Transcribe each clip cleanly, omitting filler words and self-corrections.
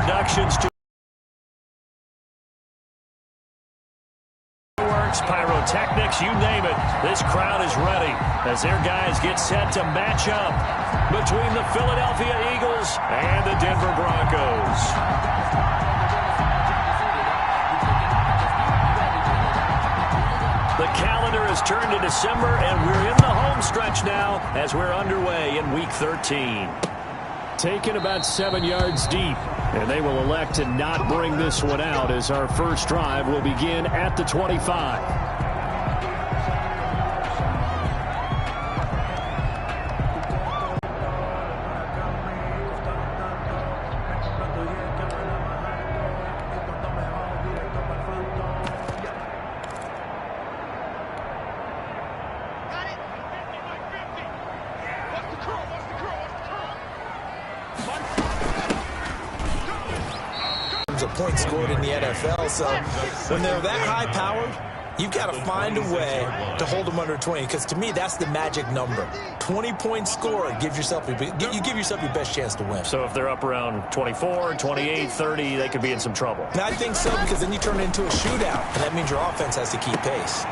introductions to pyrotechnics, you name it. This crowd is ready as their guys get set to match up between the Philadelphia Eagles and the Denver Broncos. The calendar has turned to December, and we're in the home stretch now as we're underway in Week 13. Taken about 7 yards deep, and they will elect to not bring this one out as our first drive will begin at the 25. Of points scored in the NFL, so when they're that high-powered, you've got to find a way to hold them under 20, because to me, that's the magic number. 20-point score, give yourself your best chance to win. So if they're up around 24, 28, 30, they could be in some trouble. And I think so, because then you turn it into a shootout, and that means your offense has to keep pace.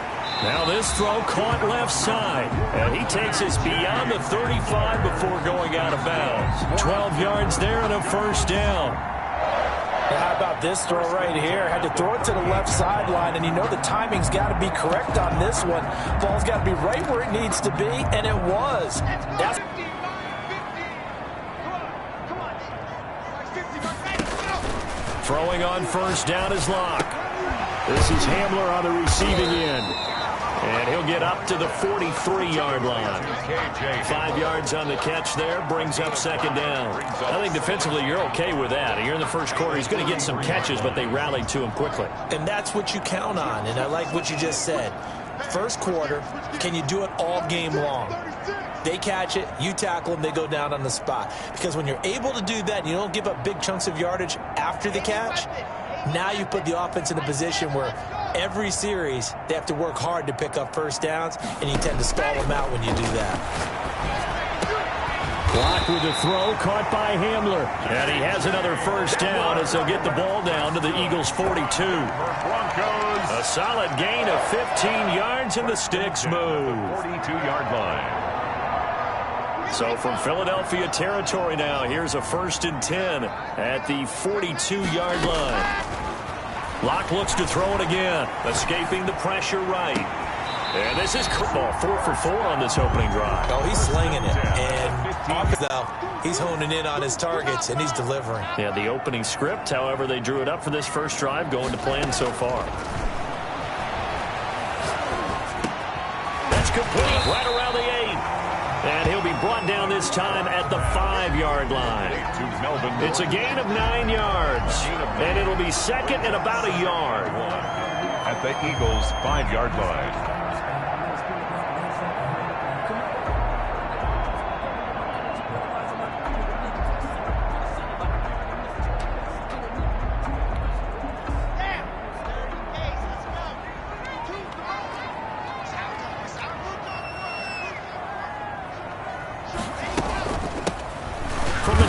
Now this throw caught left side, and he takes us beyond the 35 before going out of bounds. 12 yards there and a first down. How about this throw right here? Had to throw it to the left sideline, and you know the timing's got to be correct on this one. Ball's got to be right where it needs to be, and it was. That's throwing on first down is Locke. This is Hamler on the receiving end. And he'll get up to the 43-yard line. 5 yards on the catch there, brings up second down. I think defensively you're okay with that. You're in the first quarter. He's going to get some catches, but they rallied to him quickly. And that's what you count on, and I like what you just said. First quarter, can you do it all game long? They catch it, you tackle them, they go down on the spot. Because when you're able to do that and you don't give up big chunks of yardage after the catch, now you put the offense in a position where every series they have to work hard to pick up first downs, and you tend to stall them out when you do that. Block with the throw, caught by Hamler. And he has another first down as they'll get the ball down to the Eagles' 42. A solid gain of 15 yards, and the sticks move. 42-yard line. So from Philadelphia territory now, here's a 1st and 10 at the 42-yard line. Locke looks to throw it again, escaping the pressure right. And this is ball 4 for 4 on this opening drive. Oh, he's slinging it. And he's honing in on his targets, and he's delivering. Yeah, the opening script, however, they drew it up for this first drive, going to plan so far. That's complete, right around the 8. And he'll be brought down this time at the 5-yard line. It's a gain of 9 yards. And it'll be second and about a yard. At the Eagles' 5-yard line.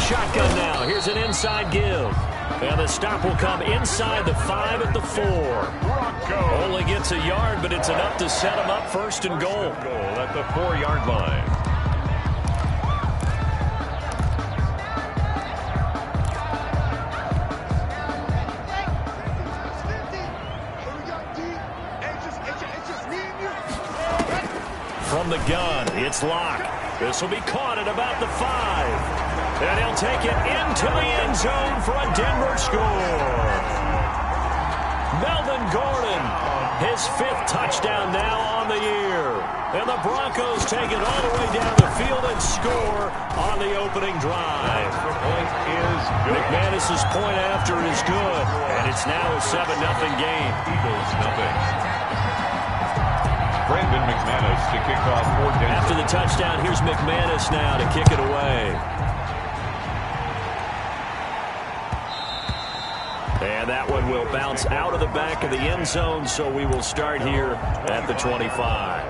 Shotgun now. Here's an inside give. And the stop will come inside the 5 at the 4. Only gets a yard, but it's enough to set him up 1st and goal. At the 4-yard line. From the gun, it's Locke. This will be caught at about the 5. And he'll take it into the end zone for a Denver score. Melvin Gordon, his 5th touchdown now on the year. And the Broncos take it all the way down the field and score on the opening drive. The point is good. McManus's point after is good. And it's now a 7-0 game. Eagles nothing. Brandon McManus to kick off for Denver. After the touchdown, here's McManus now to kick it away. And that one will bounce out of the back of the end zone, so we will start here at the 25.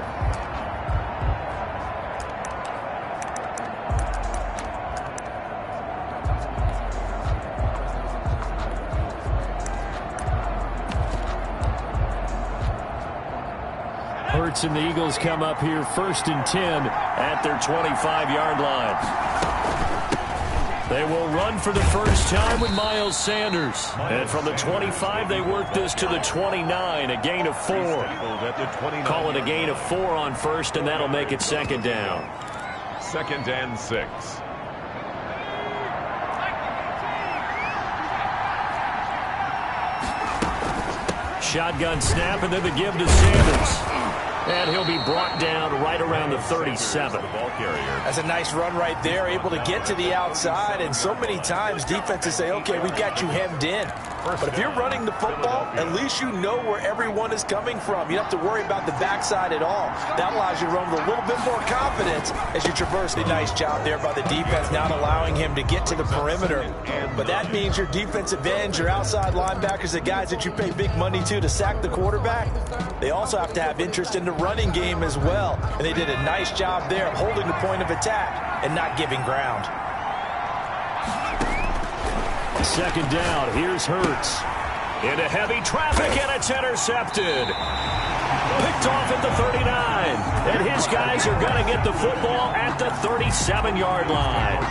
Hurts and the Eagles come up here 1st and 10 at their 25-yard line. They will run for the first time with Miles Sanders. And from the 25, they work this to the 29, a gain of 4. Call it a gain of 4 on first, and that'll make it 2nd down. 2nd and 6. Shotgun snap, and then the give to Sanders. And he'll be brought down right around the 37. That's a nice run right there, able to get to the outside. And so many times defenses say, okay, we've got you hemmed in. But if you're running the football, at least you know where everyone is coming from. You don't have to worry about the backside at all. That allows you to run with a little bit more confidence as you traverse. A nice job there by the defense, not allowing him to get to the perimeter. But that means your defensive ends, your outside linebackers, the guys that you pay big money to sack the quarterback, they also have to have interest in the running game as well. And they did a nice job there of holding the point of attack and not giving ground. 2nd down. Here's Hurts. Into heavy traffic, and it's intercepted. Picked off at the 39. And his guys are going to get the football at the 37-yard line.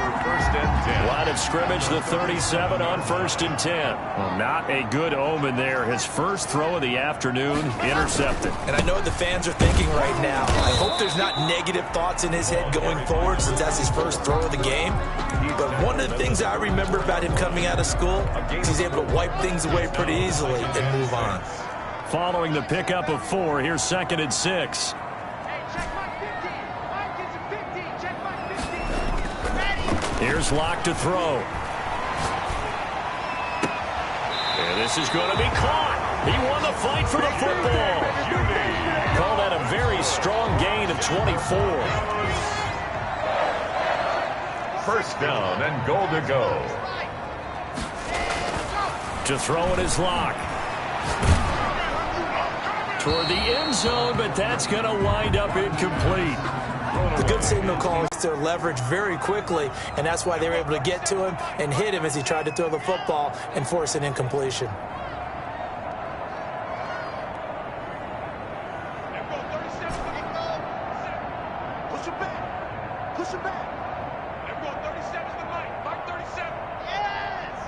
Line of scrimmage, the 37 on 1st and 10. Well, not a good omen there. His first throw of the afternoon, intercepted. And I know what the fans are thinking right now. I hope there's not negative thoughts in his head going forward since that's his first throw of the game. But one of the things I remember about him coming out of school is he's able to wipe things away pretty easily and move on. Following the pickup of 4, here's 2nd and 6. Here's Locke to throw. And this is going to be caught. He won the fight for the football. Call that a very strong gain of 24. 1st down and goal to go. To throw it is Locke. Toward the end zone, but that's going to wind up incomplete. The good signal call is their leverage very quickly, and that's why they were able to get to him and hit him as he tried to throw the football and force an incompletion. Push him back. Push him back. There we go. 37 is the line. Mark 37. Yes.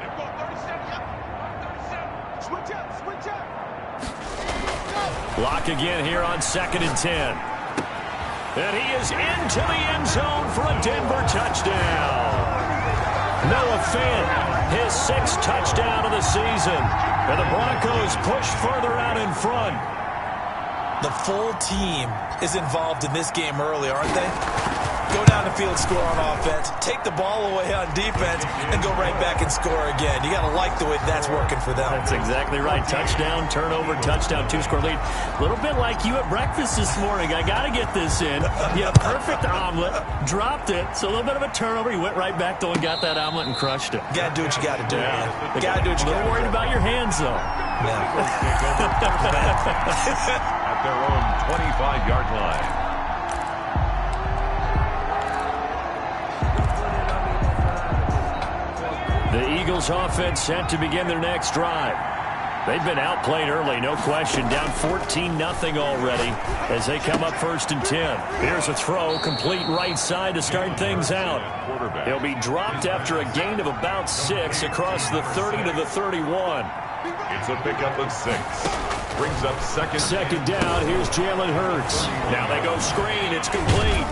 There we go. 37. Yep. Mark 37. Switch up. Switch up. Locke again here on 2nd and 10. And he is into the end zone for a Denver touchdown. Noah Fant, his 6th touchdown of the season. And the Broncos push further out in front. The full team is involved in this game early, aren't they? Go down the field, score on offense, take the ball away on defense, and go right back and score again. You got to like the way that's working for them. That's exactly right. Touchdown, turnover, touchdown, 2-score lead. A little bit like you at breakfast this morning. I got to get this in. You had a perfect omelet, dropped it, so a little bit of a turnover. You went right back though and got that omelet and crushed it. You got to do what you got to do, man. You got to do what you got to do. A little worried about your hands, though. Yeah. At their own 25-yard line. The Eagles offense set to begin their next drive. They've been outplayed early, no question. Down 14-0 already as they come up 1st and 10. Here's a throw, complete right side to start things out. He'll be dropped after a gain of about 6 across the 30 to the 31. It's a pickup of 6. Brings up 2nd down. Here's Jalen Hurts. Now they go screen. It's complete.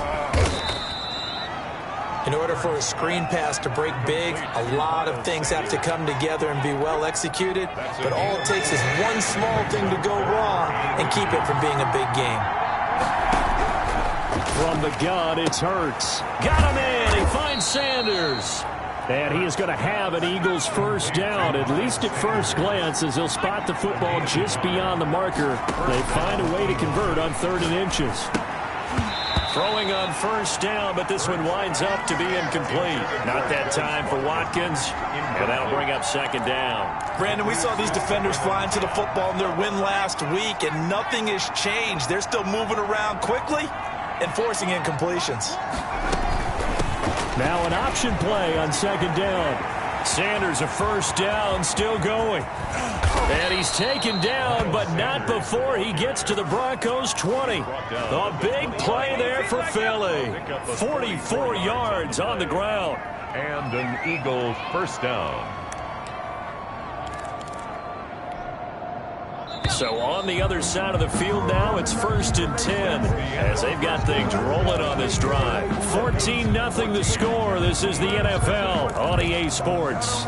In order for a screen pass to break big, a lot of things have to come together and be well executed. But all it takes is one small thing to go wrong and keep it from being a big game. From the gun, it's Hurts. Got him in. He finds Sanders. And he is going to have an Eagles 1st down, at least at first glance, as he'll spot the football just beyond the marker. They find a way to convert on 3rd and inches. Throwing on 1st down, but this one winds up to be incomplete. Not that time for Watkins, but that'll bring up 2nd down. Brandon, we saw these defenders flying to the football in their win last week, and nothing has changed. They're still moving around quickly and forcing incompletions. Now an option play on 2nd down. Sanders a first down, still going. And he's taken down, but not before he gets to the Broncos' 20. A big play there for Philly. 44 yards on the ground. And an Eagle first down. So on the other side of the field now, it's 1st and 10 as they've got things rolling on this drive. 14-0 the score. This is the NFL on EA Sports.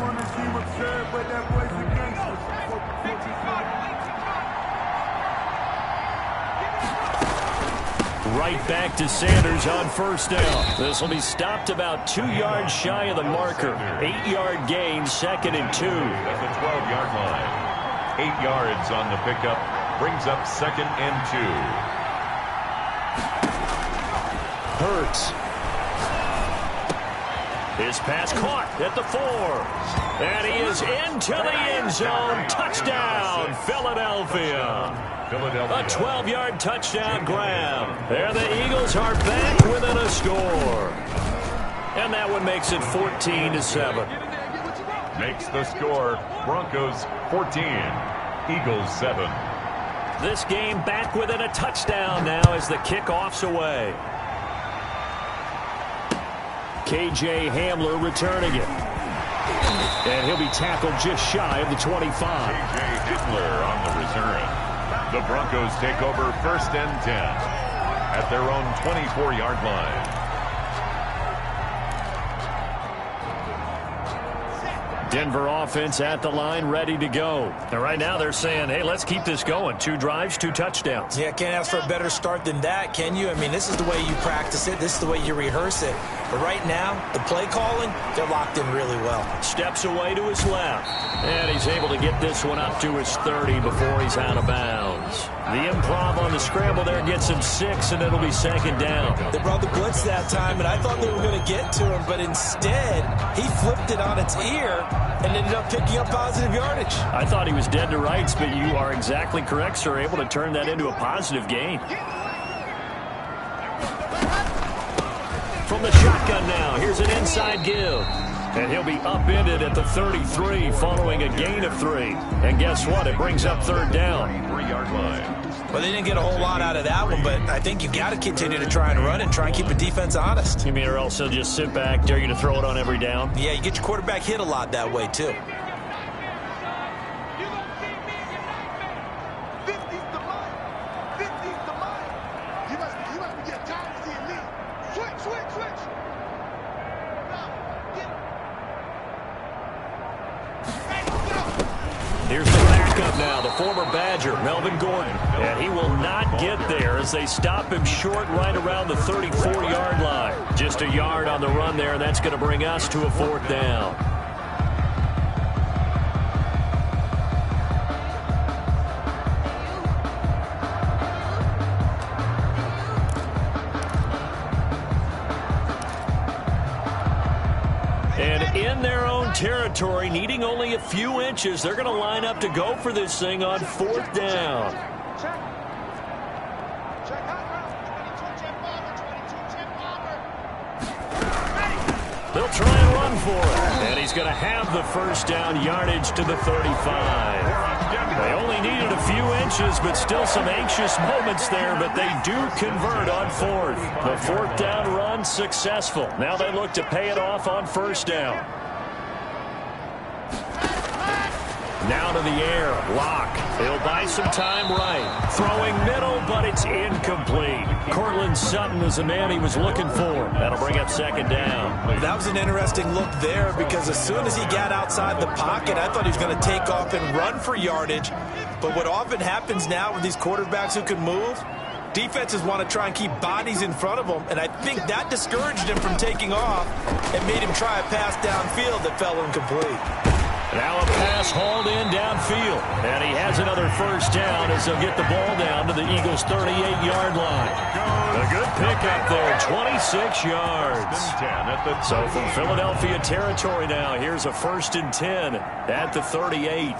Right back to Sanders on first down. This will be stopped about 2 yards shy of the marker. 8-yard gain, 2nd and 2. At the 12-yard line. 8 yards on the pickup. Brings up 2nd and 2. Hurts. His pass caught at the 4. And he is into the end zone. Touchdown, Philadelphia. A 12-yard touchdown grab. There the Eagles are back within a score. And that one makes it 14-7. Makes the score Broncos 14, Eagles 7. This game back within a touchdown now as the kickoff's away. KJ Hamler returning it. And he'll be tackled just shy of the 25. KJ Hamler on the return. The Broncos take over 1st and 10 at their own 24-yard line. Denver offense at the line, ready to go. And right now they're saying, hey, let's keep this going. 2 drives, 2 touchdowns. Yeah, can't ask for a better start than that, can you? I mean, this is the way you practice it. This is the way you rehearse it. But right now, the play calling, they're locked in really well. Steps away to his left. And he's able to get this one up to his 30 before he's out of bounds. The improv on the scramble there gets him 6, and it'll be 2nd down. They brought the blitz that time, and I thought they were going to get to him, but instead, he flipped it on its ear and ended up picking up positive yardage. I thought he was dead to rights, but you are exactly correct, sir. Able to turn that into a positive gain. From the shotgun now, here's an inside give. And he'll be upended at the 33 following a gain of 3. And guess what? It brings up 3rd down. 3-yard line. Well, they didn't get a whole lot out of that one, but I think you got to continue to try and run and try and keep the defense honest. You mean or else he'll just sit back, dare you to throw it on every down? Yeah, you get your quarterback hit a lot that way, too. Here's the backup now, the former Badger, Melvin Gordon. And he will not get there as they stop him short right around the 34-yard line. Just a yard on the run there, and that's going to bring us to a 4th down. And in their own territory, needing only a few inches, they're going to line up to go for this thing on 4th down. They'll try and run for it. And he's going to have the first down, yardage to the 35. They only needed a few inches, but still some anxious moments there, but they do convert on 4th. The 4th down run successful. Now they look to pay it off on 1st down. Now to the air, Locke. He'll buy some time right. Throwing middle, but it's incomplete. Cortland Sutton is the man he was looking for. That'll bring up 2nd down. That was an interesting look there because as soon as he got outside the pocket, I thought he was going to take off and run for yardage. But what often happens now with these quarterbacks who can move, defenses want to try and keep bodies in front of them, and I think that discouraged him from taking off and made him try a pass downfield that fell incomplete. Now a pass hauled in downfield. And he has another first down as they'll get the ball down to the Eagles' 38-yard line. A good pickup there, 26 yards. So from Philadelphia territory now, here's a 1st and 10 at the 38.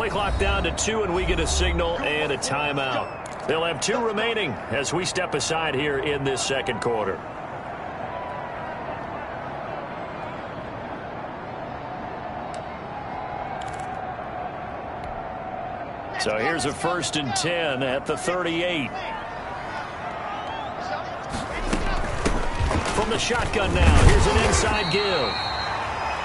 Play clock down to 2, and we get a signal and a timeout. They'll have 2 remaining as we step aside here in this second quarter. So here's a 1st and 10 at the 38. From the shotgun now, here's an inside give.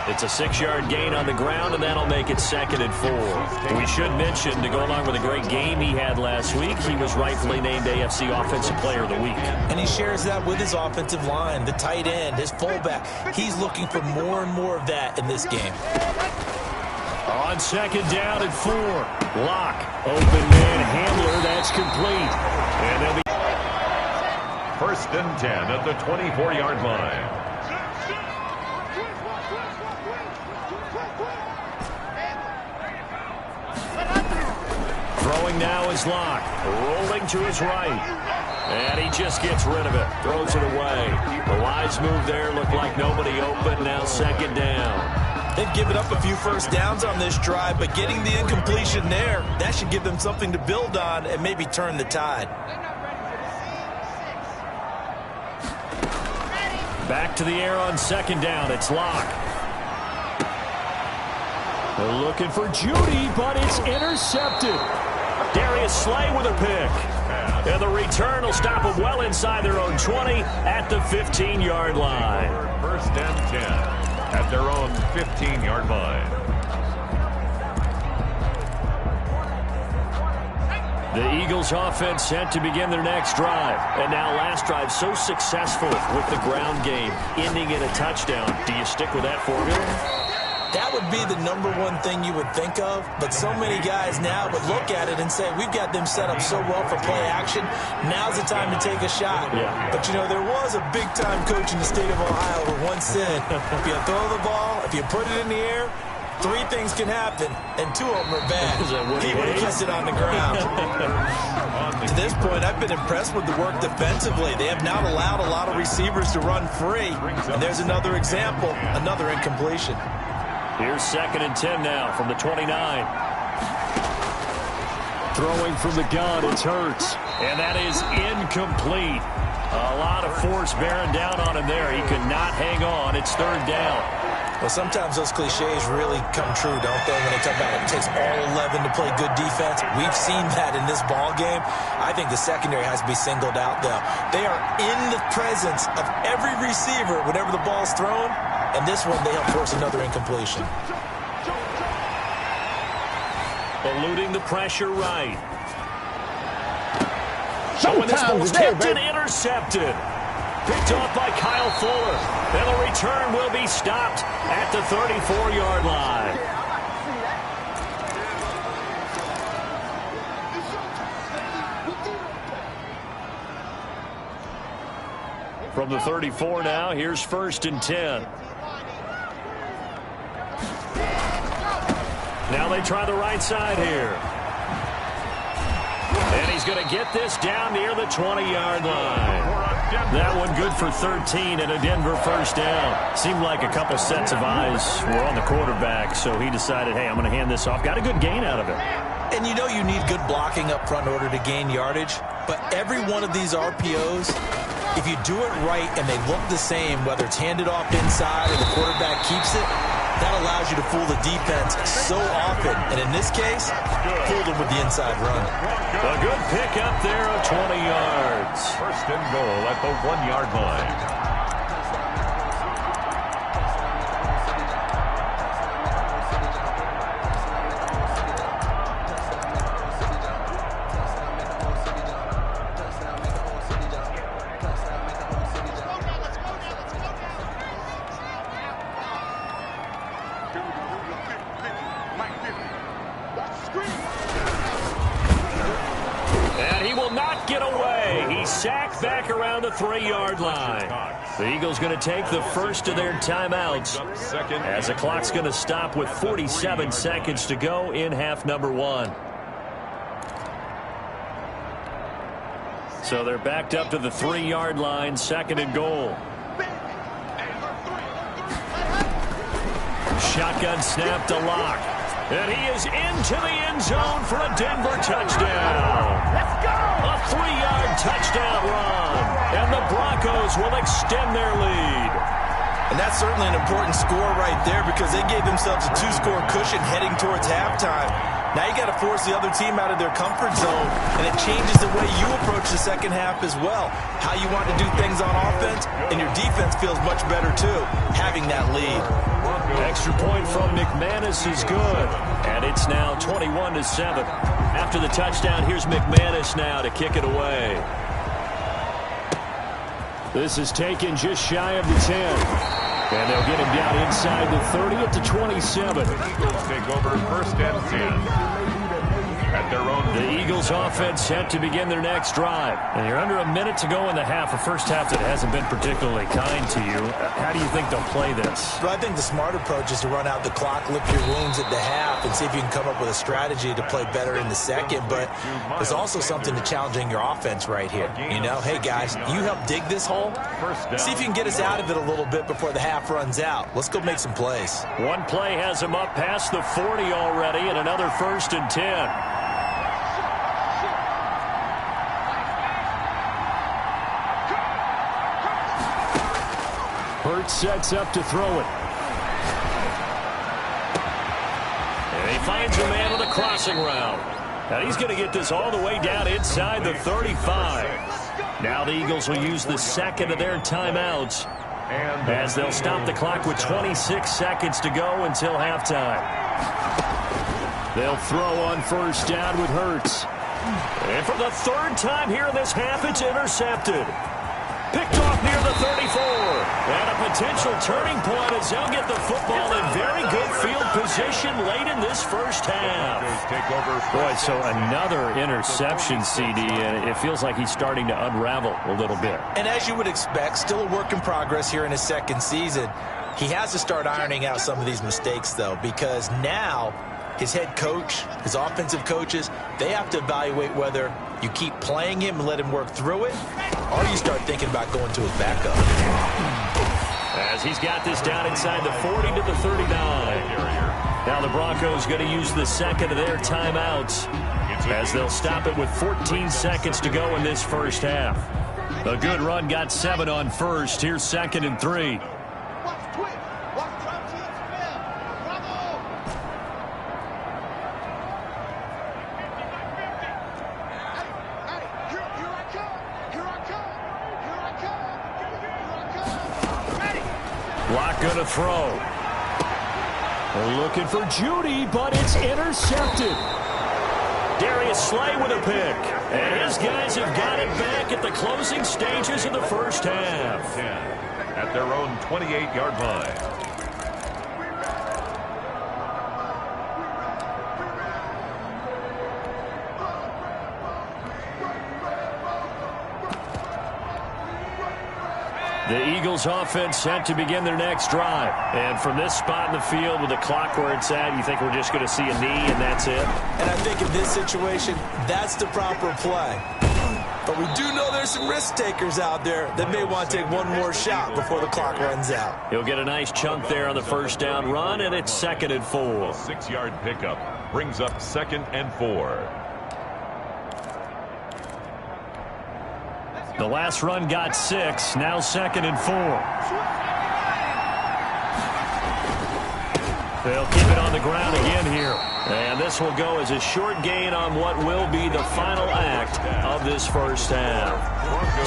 It's a 6-yard gain on the ground, and that'll make it 2nd and 4. We should mention, to go along with a great game he had last week, he was rightfully named AFC Offensive Player of the Week. And he shares that with his offensive line, the tight end, his fullback. He's looking for more and more of that in this game. On 2nd down and 4. Lock. Open man Hamler. That's complete. And they'll be 1st and 10 at the 24-yard line. Throwing now is Lock. Rolling to his right. And he just gets rid of it. Throws it away. The wise move there. Looked like nobody open. Now 2nd down. They've given up a few first downs on this drive, but getting the incompletion there, that should give them something to build on and maybe turn the tide. Back to the air on 2nd down. It's Lock. They're looking for Judy, but it's intercepted. Darius Slay with a pick. And the return will stop them well inside their own 20 at the 15-yard line. 1st and 10 at their own 15-yard line. The Eagles offense set to begin their next drive. And now last drive so successful with the ground game, ending in a touchdown. Do you stick with that formula? That would be the #1 thing you would think of, but so many guys now would look at it and say, we've got them set up so well for play action, now's the time to take a shot. Yeah. But, you know, there was a big-time coach in the state of Ohio who once said, if you throw the ball, if you put it in the air, 3 things can happen, and 2 of them are bad. He would have kissed it on the ground. To this point, I've been impressed with the work defensively. They have not allowed a lot of receivers to run free. And there's another example, another incompletion. Here's 2nd and 10 now from the 29. Throwing from the gun, it's Hurts. And that is incomplete. A lot of force bearing down on him there. He could not hang on. It's 3rd down. Well, sometimes those cliches really come true, don't they, when they talk about it takes all 11 to play good defense. We've seen that in this ball game. I think the secondary has to be singled out, though. They are in the presence of every receiver whenever the ball's thrown, and this one they help force another incompletion. Eluding the pressure right. Oh, and this ball's tipped and intercepted. Picked off by Kyle Fuller. And the return will be stopped at the 34-yard line. From the 34 now, here's 1st and 10. Now they try the right side here. And he's going to get this down near the 20-yard line. That one good for 13 and a Denver 1st down. Seemed like a couple sets of eyes were on the quarterback, so he decided, hey, I'm going to hand this off. Got a good gain out of it. And you know you need good blocking up front in order to gain yardage, but every one of these RPOs, if you do it right and they look the same, whether it's handed off inside or the quarterback keeps it, that allows you to fool the defense so often. And in this case, fooled them with the inside run. A good pick up there of 20 yards. 1st and goal at the 1-yard line. And he will not get away. He's sacked back around the 3-yard line. The Eagles going to take the first of their timeouts as the clock's going to stop with 47 seconds to go in half number 1. So they're backed up to the 3-yard line, 2nd and goal. Shotgun snap to Lock. And he is into the end zone for a Denver touchdown. Let's go! A 3-yard touchdown run. And the Broncos will extend their lead. And that's certainly an important score right there because they gave themselves a 2-score cushion heading towards halftime. Now you got to force the other team out of their comfort zone, and it changes the way you approach the second half as well. How you want to do things on offense, and your defense feels much better too, having that lead. Extra point from McManus is good, and it's now 21-7. After the touchdown, here's McManus now to kick it away. This is taken just shy of the 10. And they'll get him down inside the 30 at the 27. The Eagles take over first and 10. At their own. The Eagles offense set to begin their next drive. And you're under a minute to go in the half, a first half that hasn't been particularly kind to you. How do you think they'll play this? Well, I think the smart approach is to run out the clock, lick your wounds at the half, and see if you can come up with a strategy to play better in the second. But there's also something to challenging your offense right here. You know, hey, guys, you help dig this hole. See if you can get us out of it a little bit before the half runs out. Let's go make some plays. One play has him up past the 40 already, and another 1st and 10. Hurts sets up to throw it. And he finds a man on the crossing route. And he's going to get this all the way down inside the 35. Now the Eagles will use the second of their timeouts as they'll stop the clock with 26 seconds to go until halftime. They'll throw on first down with Hurts. And for the 3rd time here in this half, it's intercepted. Picked off near the 34. And a potential turning point as they'll get the football in very good field position late in this first half. Boy, so another interception, CD, and it feels like he's starting to unravel a little bit. And as you would expect, still a work in progress here in his second season. He has to start ironing out some of these mistakes, though, because now his head coach, his offensive coaches, they have to evaluate whether you keep playing him and let him work through it, or you start thinking about going to his backup. As he's got this down inside the 40 to the 39. Now the Broncos going to use the second of their timeouts as they'll stop it with 14 seconds to go in this first half. A good run got 7 on first. Here's 2nd and 3. Block going to throw. They're looking for Judy, but it's intercepted. Darius Slay with a pick. And his guys have got it back at the closing stages of the first half. At their own 28-yard line. The Eagles offense set to begin their next drive. And from this spot in the field with the clock where it's at, you think we're just going to see a knee and that's it? And I think in this situation, that's the proper play. But we do know there's some risk takers out there that may want to take one more shot before the clock runs out. He'll get a nice chunk there on the first down run, and it's 2nd and 4. 6-yard pickup brings up 2nd and 4. The last run got 6, now 2nd and 4. They'll keep it on the ground again here. And this will go as a short gain on what will be the final act of this first half.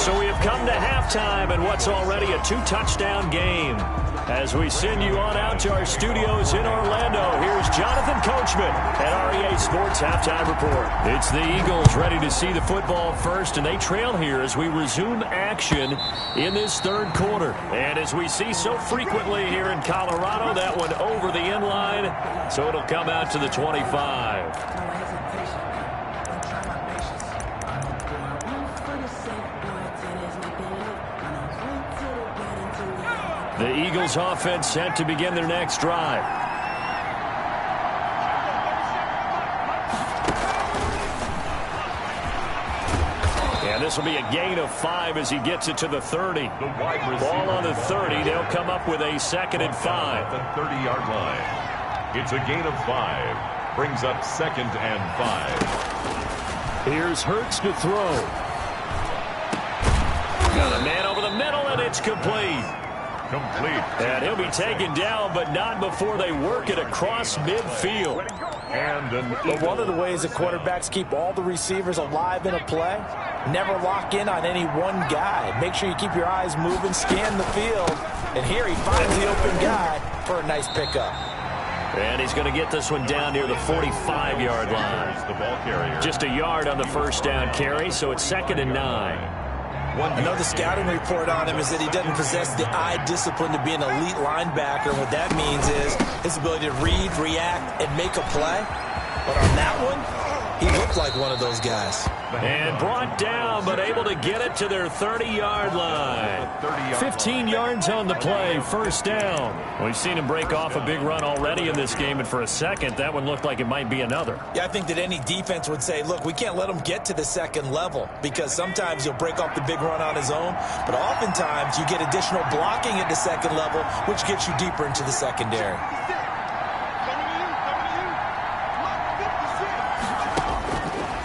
So we have come to halftime in what's already a 2-touchdown game. As we send you on out to our studios in Orlando, here's Jonathan Coachman at REA Sports Halftime Report. It's the Eagles ready to see the football first, and they trail here as we resume action in this 3rd quarter. And as we see so frequently here in Colorado, that one over the end line, so it'll come out to the 25. The Eagles offense set to begin their next drive. And this will be a gain of 5 as he gets it to the 30. Ball on the 30. They'll come up with a 2nd and 5. The 30-yard line. It's a gain of 5. Brings up 2nd and 5. Here's Hurts to throw. Got a man over the middle, and it's complete. Complete. And he'll be taken down, but not before they work it across midfield. But one of the ways the quarterbacks keep all the receivers alive in a play, never lock in on any one guy. Make sure you keep your eyes moving, scan the field, and here he finds the open guy for a nice pickup. And he's going to get this one down near the 45-yard line. The ball carrier. Just a yard on the first down carry, so it's 2nd and 9. Another scouting report on him is that he doesn't possess the eye discipline to be an elite linebacker. And what that means is his ability to read, react, and make a play. But on that one, he looked like one of those guys. And brought down, but able to get it to their 30-yard line. 15 yards on the play, first down. We've seen him break off a big run already in this game, and for a second, that one looked like it might be another. Yeah, I think that any defense would say, look, we can't let him get to the second level, because sometimes he'll break off the big run on his own, but oftentimes you get additional blocking at the second level, which gets you deeper into the secondary.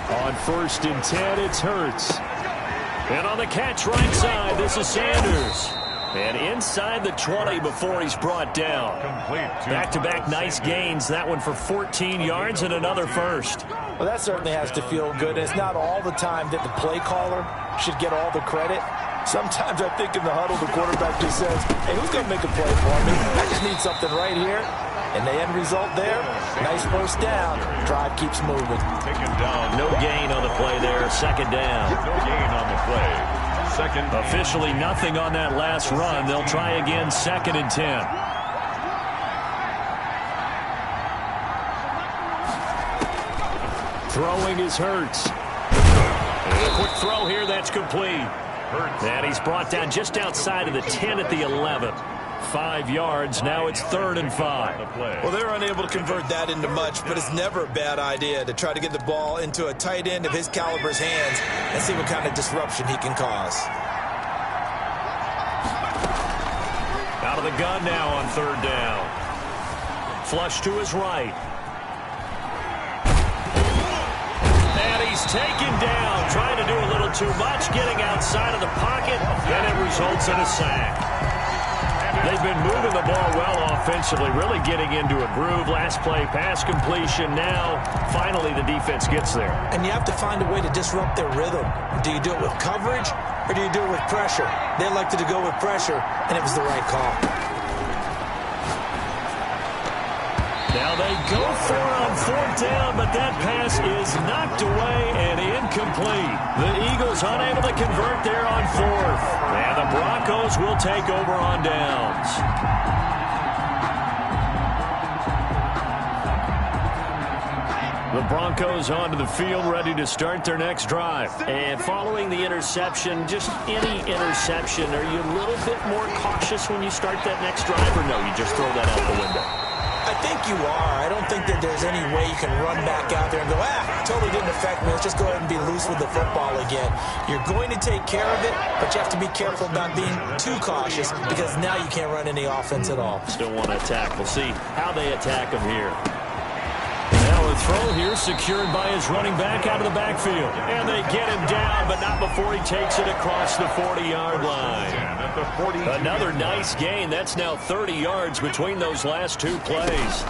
On 1st and 10, it's Hurts. And on the catch right side, this is Sanders. And inside the 20 before he's brought down. Back-to-back nice gains. That one for 14 yards and another first. Well, that certainly has to feel good. It's not all the time that the play caller should get all the credit. Sometimes I think in the huddle, the quarterback just says, hey, who's going to make a play for me? I just need something right here. And the end result there, nice first down. Drive keeps moving. Taken down. No gain on the play there. 2nd down. No gain on the play. 2nd. Officially nothing on that last run. They'll try again, 2nd and 10. Throwing is Hurts. And a quick throw here, that's complete. And he's brought down just outside of the 10 at the 11. 5 yards. Now it's 3rd and 5. Well, they're unable to convert that into much, but it's never a bad idea to try to get the ball into a tight end of his caliber's hands and see what kind of disruption he can cause. Out of the gun now on 3rd down. Flush to his right. And he's taken down, trying to do a little too much, getting outside of the pocket, and it results in a sack. They've been moving the ball well offensively, really getting into a groove. Last play, pass completion. Now, finally, the defense gets there. And you have to find a way to disrupt their rhythm. Do you do it with coverage, or do you do it with pressure? They elected to go with pressure, and it was the right call. Now they go for it on 4th down, but that pass is knocked away and incomplete. The Eagles unable to convert there on 4th. And the Broncos will take over on downs. The Broncos onto the field, ready to start their next drive. And following the interception, just any interception, are you a little bit more cautious when you start that next drive, or no, you just throw that out the window? I think you are. I don't think that there's any way you can run back out there and go, totally didn't affect me. Let's just go ahead and be loose with the football again. You're going to take care of it, but you have to be careful about being too cautious because now you can't run any offense at all. Still want to attack. We'll see how they attack him here. Now a throw here secured by his running back out of the backfield. And they get him down, but not before he takes it across the 40-yard line. Another nice gain. That's now 30 yards between those last 2 plays.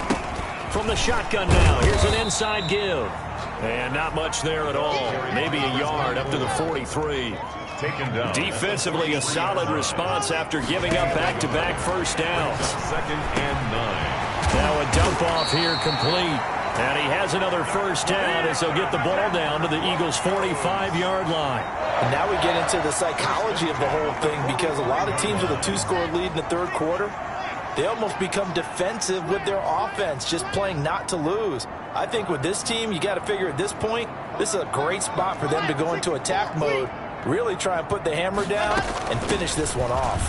From the shotgun now, here's an inside give. And not much there at all. Maybe a yard up to the 43. Taken down. Defensively, a solid response after giving up back-to-back first downs. 2nd and 9. Now a dump off here complete. And he has another first down as they'll get the ball down to the Eagles' 45-yard line. And now we get into the psychology of the whole thing because a lot of teams with a 2-score lead in the 3rd quarter, they almost become defensive with their offense, just playing not to lose. I think with this team, you got to figure at this point, this is a great spot for them to go into attack mode, really try and put the hammer down and finish this one off.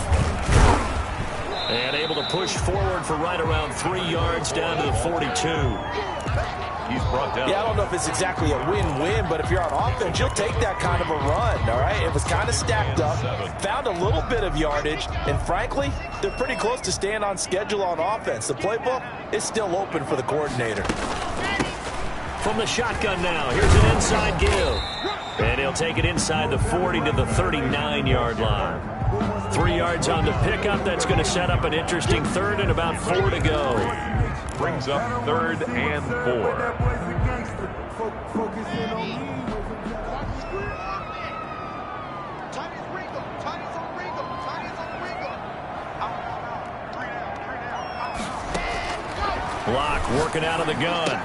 And able to push forward for right around 3 yards down to the 42. He's brought down. Yeah, I don't know if it's exactly a win-win, but if you're on offense, you'll take that kind of a run, all right? It was kind of stacked up, found a little bit of yardage, and frankly, they're pretty close to staying on schedule on offense. The playbook is still open for the coordinator. From the shotgun now, here's an inside give. And he'll take it inside the 40 to the 39-yard line. 3 yards on the pickup. That's going to set up an interesting third and about 4 to go. Brings up 3rd and 4. Block working out of the gun.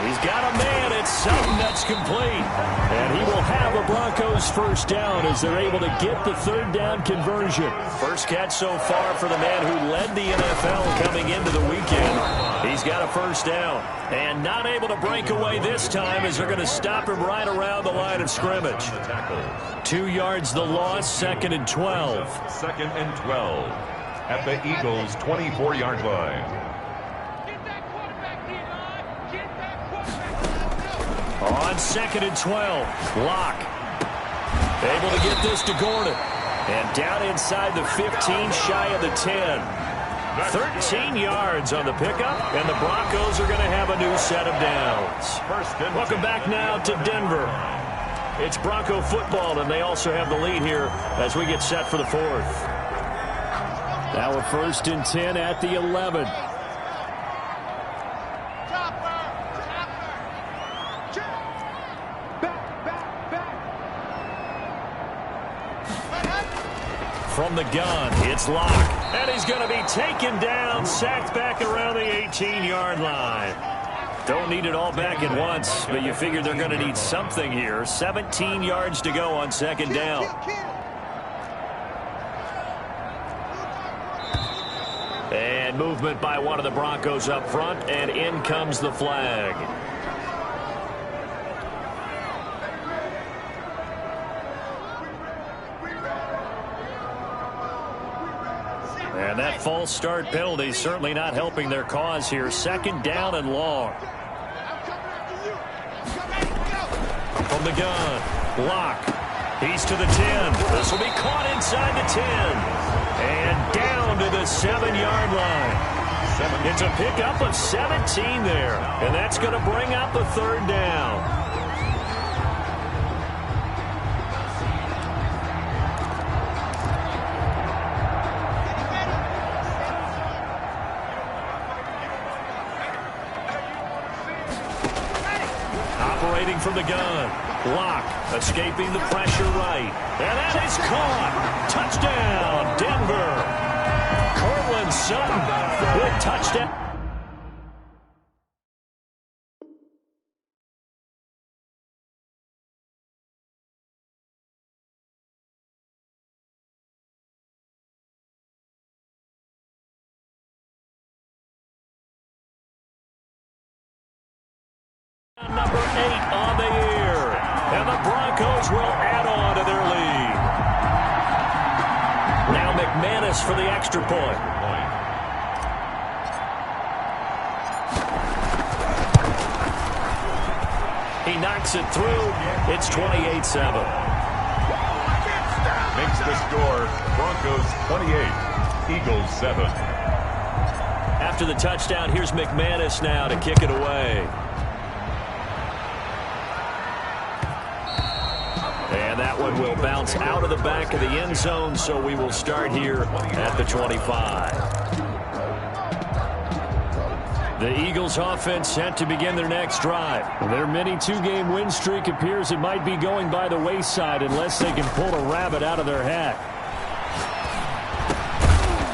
He's got a man. It's something that's complete. And he will have a Broncos first down as they're able to get the 3rd down conversion. First catch so far for the man who led the NFL coming into the weekend. He's got a first down. And not able to break away this time as they're going to stop him right around the line of scrimmage. 2 yards the loss, 2nd and 12. 2nd and 12 at the Eagles' 24-yard line. On 2nd and 12, Locke able to get this to Gordon. And down inside the 15, shy of the 10. 13 yards on the pickup, and the Broncos are going to have a new set of downs. Welcome back now to Denver. It's Bronco football, and they also have the lead here as we get set for the 4th. Now a 1st and 10 at the 11. From the gun, it's Locke. And he's going to be taken down, sacked back around the 18-yard line. Don't need it all back at once, but you figure they're going to need something here. 17 yards to go on 2nd down. And movement by one of the Broncos up front, and in comes the flag. And that false start penalty certainly not helping their cause here. 2nd down and long. From the gun, Locke. He's to the 10. This will be caught inside the 10. And down to the 7-yard line. It's a pickup of 17 there. And that's going to bring up the 3rd down. Operating from the gun. Locke escaping the pressure right. And that is caught. Touchdown, Denver. Cortland Sutton with touchdown. Number 8 on the year. And the Broncos will add on to their lead. Now McManus for the extra point. He knocks it through. It's 28-7. Makes the score Broncos 28, Eagles 7. After the touchdown, here's McManus now to kick it away. And that one will bounce out of the back of the end zone, so we will start here at the 25. The Eagles offense set to begin their next drive. Their mini 2-game win streak appears it might be going by the wayside unless they can pull a rabbit out of their hat.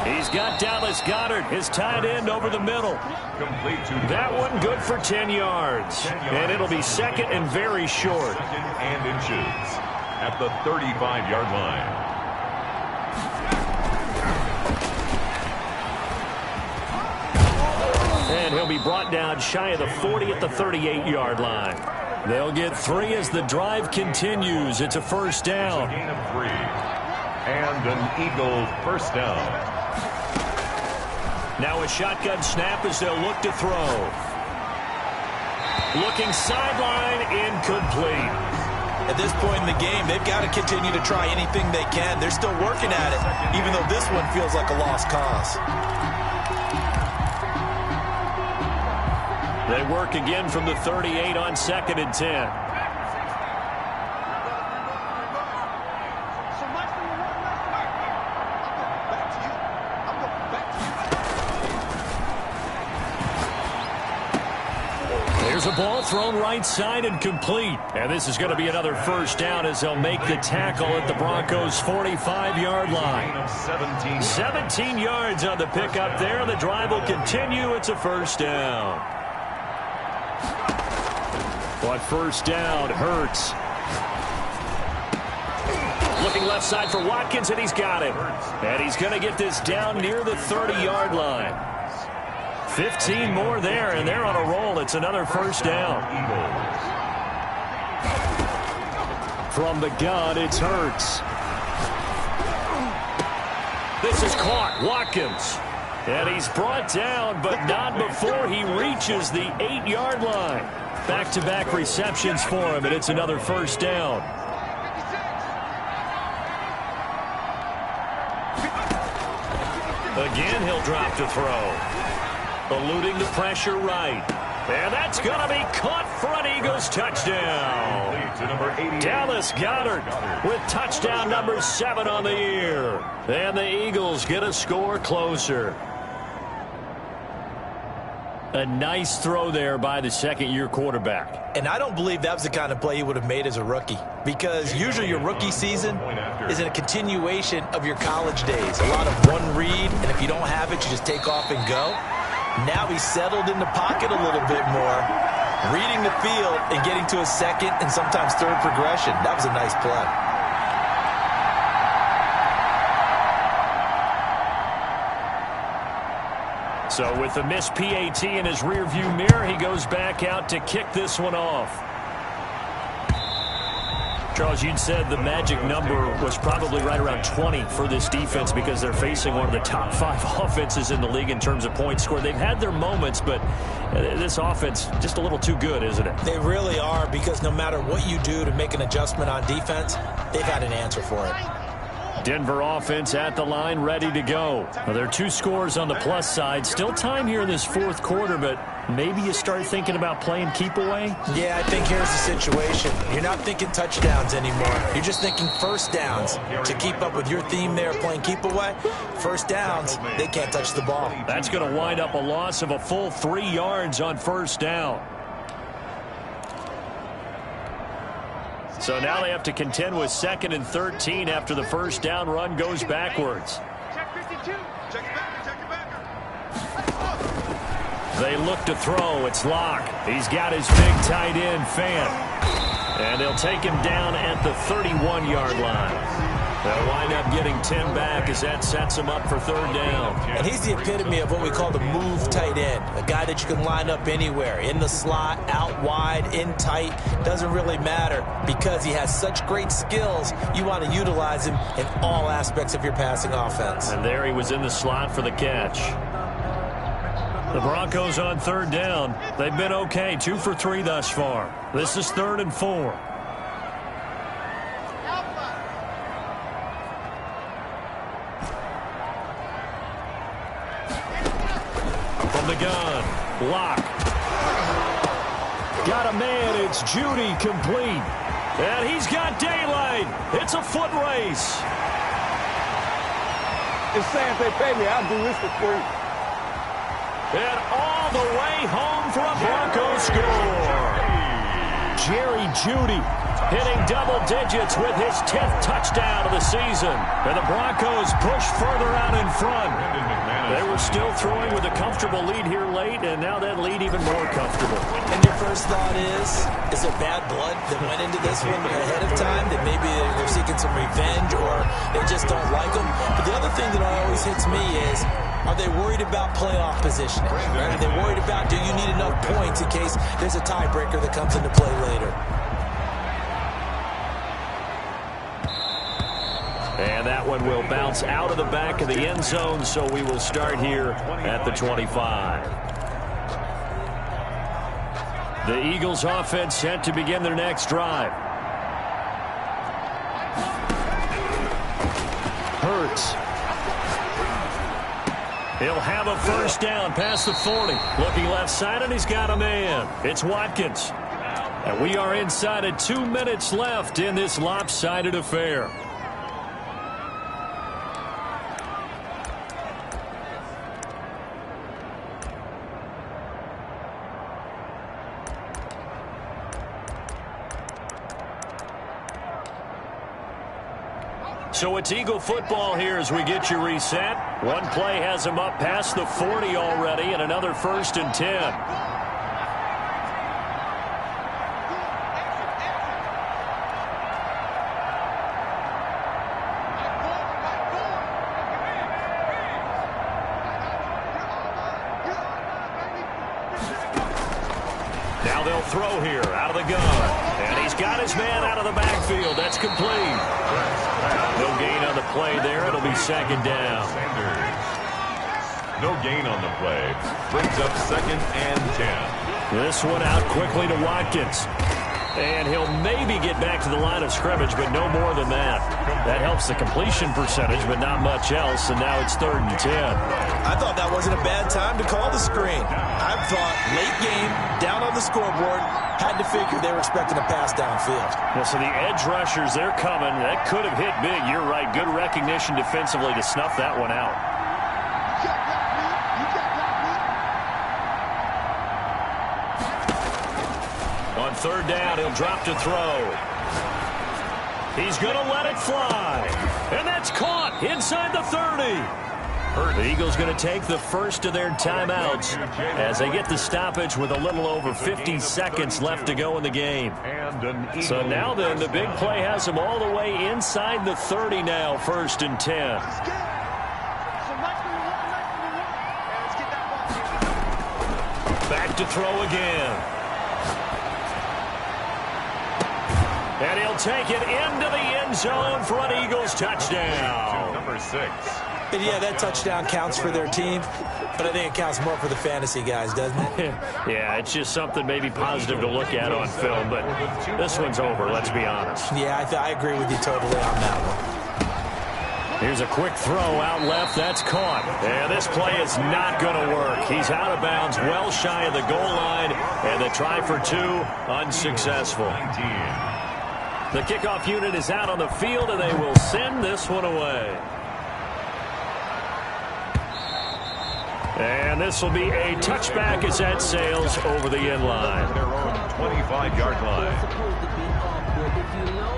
He's got Dallas Goedert, his tight end, over the middle. That one good for 10 yards. And it'll be 2nd and very short. 2nd and inches at the 35-yard line. And he'll be brought down shy of the 40 at the 38-yard line. They'll get 3 as the drive continues. It's a first down. It's a gain of 3. And an Eagle first down. Now a shotgun snap as they'll look to throw. Looking sideline, incomplete. At this point in the game, they've got to continue to try anything they can. They're still working at it, even though this one feels like a lost cause. They work again from the 38 on 2nd and 10. There's a ball thrown right side and complete. And this is going to be another first down as they'll make the tackle at the Broncos' 45-yard line. 17 yards on the pickup there. The drive will continue. It's a first down. On first down, Hurts. Looking left side for Watkins, and he's got it. And he's going to get this down near the 30-yard line. 15 more there, and they're on a roll. It's another first down. From the gun, it's Hurts. This is caught. Watkins. And he's brought down, but not before he reaches the 8-yard line. Back-to-back receptions for him, and it's another first down. Again, he'll drop to throw. Eluding the pressure right. And that's going to be caught for an Eagles touchdown. Dallas Goedert with touchdown number 7 on the year. And the Eagles get a score closer. A nice throw there by the second-year quarterback. And I don't believe that was the kind of play he would have made as a rookie, because usually your rookie season is a continuation of your college days. A lot of one read, and if you don't have it, you just take off and go. Now he's settled in the pocket a little bit more, reading the field and getting to a second and sometimes third progression. That was a nice play. So with the missed PAT in his rearview mirror, he goes back out to kick this one off. Charles, you'd said the magic number was probably right around 20 for this defense because they're facing one of the top 5 offenses in the league in terms of points scored. They've had their moments, but this offense just a little too good, isn't it? They really are, because no matter what you do to make an adjustment on defense, they've had an answer for it. Denver offense at the line, ready to go. Well, there are 2 scores on the plus side. Still time here in this fourth quarter, but maybe you start thinking about playing keep away? Yeah, I think here's the situation. You're not thinking touchdowns anymore. You're just thinking first downs. To keep up with your theme there, playing keep away, first downs, they can't touch the ball. That's going to wind up a loss of a full 3 yards on first down. So now they have to contend with 2nd and 13 after the first down run goes backwards. Check 52. Check it back. They look to throw. It's Locke. He's got his big tight end, Fant. And they'll take him down at the 31-yard line. They'll wind up getting 10 back as that sets him up for third down. And he's the epitome of what we call the move tight end. A guy that you can line up anywhere. In the slot, out wide, in tight. Doesn't really matter because he has such great skills. You want to utilize him in all aspects of your passing offense. And there he was in the slot for the catch. The Broncos on third down. They've been okay. 2 for 3 thus far. This is 3rd and 4. The gun, Locke. Got a man, it's Judy, complete. And he's got daylight. It's a foot race. Just saying, if they pay me, I'll do this for free. And all the way home for a Broncos score. Jerry Judy hitting double digits with his 10th touchdown of the season. And the Broncos push further out in front. They were still throwing with a comfortable lead here late, and now that lead even more comfortable. And your first thought is there bad blood that went into this one ahead of time, that maybe they're seeking some revenge or they just don't like them? But the other thing that always hits me is, are they worried about playoff positioning? Right? Are they worried about, do you need enough points in case there's a tiebreaker that comes into play later? And that one will bounce out of the back of the end zone, so we will start here at the 25. The Eagles offense set to begin their next drive. Hurts. He'll have a first down past the 40. Looking left side, and he's got a man. It's Watkins. And we are inside of 2 minutes left in this lopsided affair. So it's Eagle football here as we get you reset. One play has him up past the 40 already, and another 1st and 10. Now they'll throw here out of the gun. And he's got his man out of the backfield. That's complete. No gain on the play there. It'll be 2nd down. No gain on the play. Brings up 2nd and 10. This one out quickly to Watkins. And he'll maybe get back to the line of scrimmage, but no more than that. That helps the completion percentage, but not much else. And now it's 3rd and 10. I thought that wasn't a bad time to call the screen. I thought late game, down on the scoreboard, had to figure they were expecting a pass downfield. Well, so the edge rushers, they're coming. That could have hit big. You're right. Good recognition defensively to snuff that one out. On 3rd down, he'll drop to throw. He's going to let it fly. And that's caught inside the 30. The Eagles going to take the first of their timeouts as they get the stoppage with a little over 50 seconds left to go in the game. So now then, the big play has them all the way inside the 30 now, 1st and 10. Back to throw again. And he'll take it into the end zone for an Eagles touchdown. Number 6. And yeah, that touchdown counts for their team, but I think it counts more for the fantasy guys, doesn't it? Yeah, it's just something maybe positive to look at on film, but this one's over, let's be honest. Yeah, I agree with you totally on that one. Here's a quick throw out left. That's caught. And this play is not going to work. He's out of bounds, well shy of the goal line, and the try for 2, unsuccessful. The kickoff unit is out on the field, and they will send this one away. And this will be a touchback as that sails over the end line. Their own 25-yard line. If you know,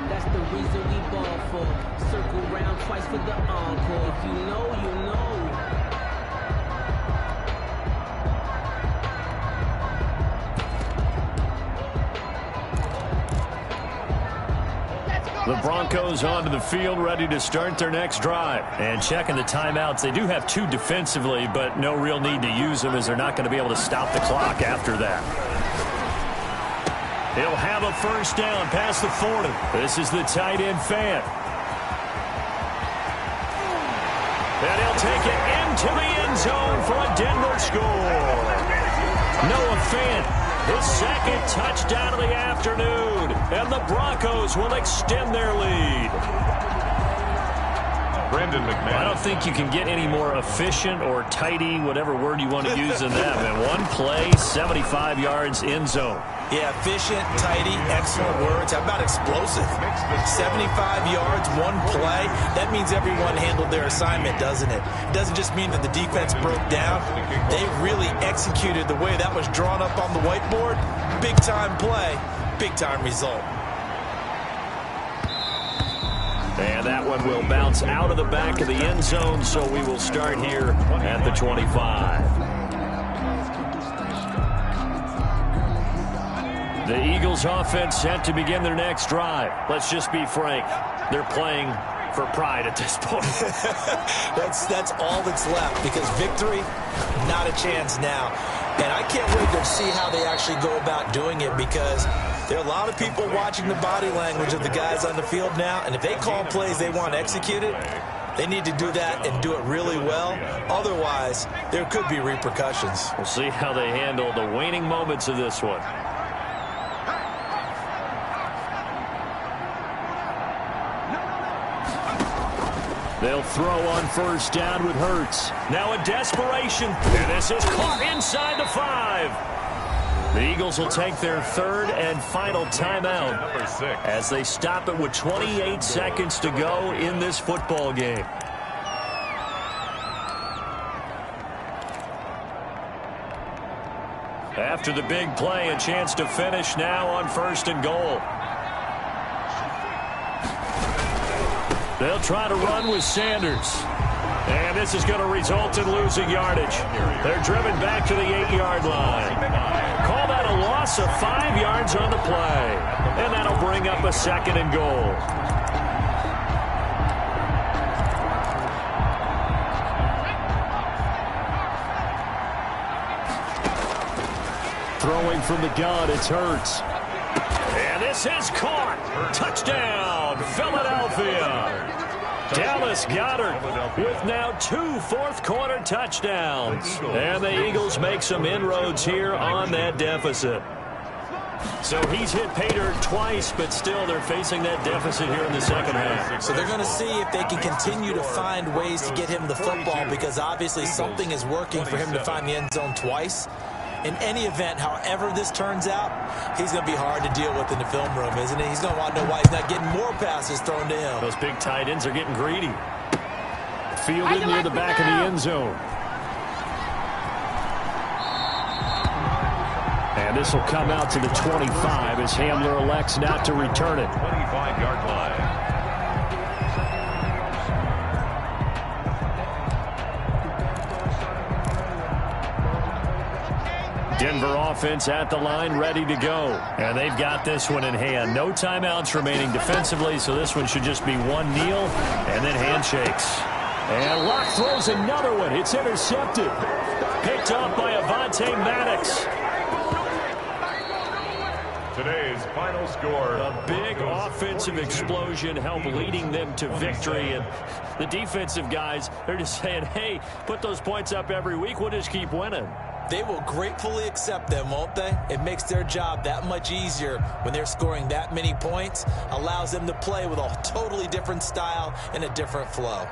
that's the reason we ball for. Circle round twice for the encore. If you know, you know. The Broncos onto the field, ready to start their next drive. And checking the timeouts, they do have 2 defensively, but no real need to use them as they're not going to be able to stop the clock after that. He'll have a first down past the 40. This is the tight end Fant. And he'll take it into the end zone for a Denver score. Noah Fant, his 2nd touchdown of the afternoon. And the Broncos will extend their lead. Brandon McMahon. I don't think you can get any more efficient or tidy, whatever word you want to use in that. And one play, 75 yards, end zone. Yeah, efficient, tidy, excellent words. How about explosive? 75 yards, one play. That means everyone handled their assignment, doesn't it? It doesn't just mean that the defense broke down. They really executed the way that was drawn up on the whiteboard. Big-time play, big-time result. And that one will bounce out of the back of the end zone, so we will start here at the 25. The Eagles offense set to begin their next drive. Let's just be frank. They're playing for pride at this point. That's all that's left, because victory, not a chance now. And I can't wait to see how they actually go about doing it, because there are a lot of people watching the body language of the guys on the field now, and if they call plays they want executed, they need to do that and do it really well. Otherwise, there could be repercussions. We'll see how they handle the waning moments of this one. They'll throw on first down with Hurts. Now a desperation. And this is caught inside the 5. The Eagles will take their third and final timeout as they stop it with 28 seconds to go in this football game. After the big play, a chance to finish now on first and goal. They'll try to run with Sanders. And this is going to result in losing yardage. They're driven back to the 8-yard line. Call that a loss of 5 yards on the play. And that'll bring up a second and goal. Throwing from the gun, it's Hurts. And this is caught. Touchdown, Philadelphia. Dallas Goedert with now 2 fourth-quarter touchdowns. And the Eagles make some inroads here on that deficit. So he's hit pay dirt twice, but still they're facing that deficit here in the second half. So they're going to see if they can continue to find ways to get him the football, because obviously something is working for him to find the end zone twice. In any event, however this turns out, he's going to be hard to deal with in the film room, isn't he? He's going to want to know why he's not getting more passes thrown to him. Those big tight ends are getting greedy. Fielded near the back of the end zone. And this will come out to the 25 as Hamler elects not to return it. 25-yard line. Denver offense at the line, ready to go. And they've got this one in hand. No timeouts remaining defensively, so this one should just be one kneel and then handshakes. And Locke throws another one. It's intercepted. Picked up by Avonte Maddox. Today's final score. A big offensive explosion helped leading them to victory. And the defensive guys, they're just saying, hey, put those points up every week. We'll just keep winning. They will gratefully accept them, won't they? It makes their job that much easier when they're scoring that many points. Allows them to play with a totally different style and a different flow.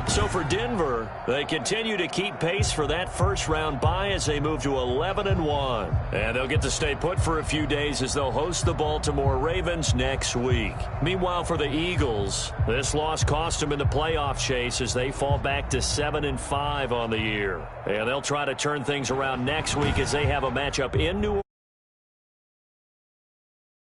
So for Denver, they continue to keep pace for that first-round bye as they move to 11-1. And they'll get to stay put for a few days as they'll host the Baltimore Ravens next week. Meanwhile, for the Eagles, this loss cost them in the playoff chase as they fall back to 7-5 on the year. And they'll try to turn things around next week as they have a matchup in New